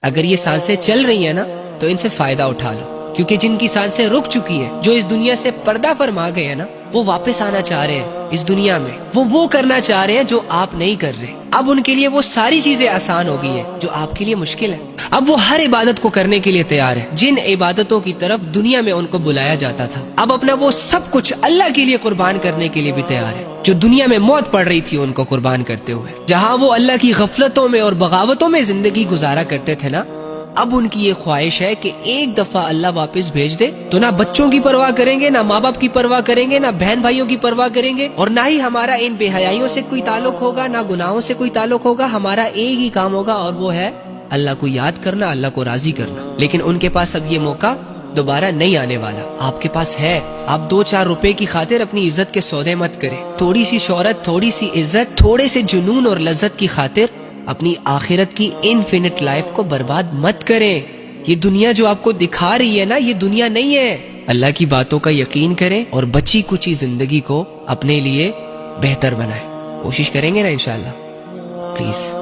اگر یہ سانسیں چل رہی ہیں نا تو ان سے فائدہ اٹھا لو، کیونکہ جن کی سانسیں رک چکی ہیں، جو اس دنیا سے پردہ فرما گئے ہیں نا، وہ واپس آنا چاہ رہے ہیں اس دنیا میں، وہ کرنا چاہ رہے ہیں جو آپ نہیں کر رہے۔ اب ان کے لیے وہ ساری چیزیں آسان ہو گئی ہیں جو آپ کے لیے مشکل ہے۔ اب وہ ہر عبادت کو کرنے کے لیے تیار ہے جن عبادتوں کی طرف دنیا میں ان کو بلایا جاتا تھا۔ اب اپنا وہ سب کچھ اللہ کے لیے قربان کرنے کے لیے بھی تیار ہے جو دنیا میں موت پڑ رہی تھی ان کو قربان کرتے ہوئے۔ جہاں وہ اللہ کی غفلتوں میں اور بغاوتوں میں زندگی گزارا کرتے تھے نا، اب ان کی یہ خواہش ہے کہ ایک دفعہ اللہ واپس بھیج دے تو نہ بچوں کی پرواہ کریں گے، نہ ماں باپ کی پرواہ کریں گے، نہ بہن بھائیوں کی پرواہ کریں گے، اور نہ ہی ہمارا ان بے حیائیوں سے کوئی تعلق ہوگا، نہ گناہوں سے کوئی تعلق ہوگا۔ ہمارا ایک ہی کام ہوگا اور وہ ہے اللہ کو یاد کرنا، اللہ کو راضی کرنا۔ لیکن ان کے پاس اب یہ موقع دوبارہ نہیں آنے والا۔ آپ کے پاس ہے، آپ 2-4 روپے کی خاطر اپنی عزت کے سودے مت کریں۔ تھوڑی سی شہرت، تھوڑی سی عزت، تھوڑے سے جنون اور لذت کی خاطر اپنی آخرت کی انفینٹ لائف کو برباد مت کریں۔ یہ دنیا جو آپ کو دکھا رہی ہے نا، یہ دنیا نہیں ہے۔ اللہ کی باتوں کا یقین کریں اور بچی کچی زندگی کو اپنے لیے بہتر بنائیں۔ کوشش کریں گے نا انشاءاللہ، پلیز۔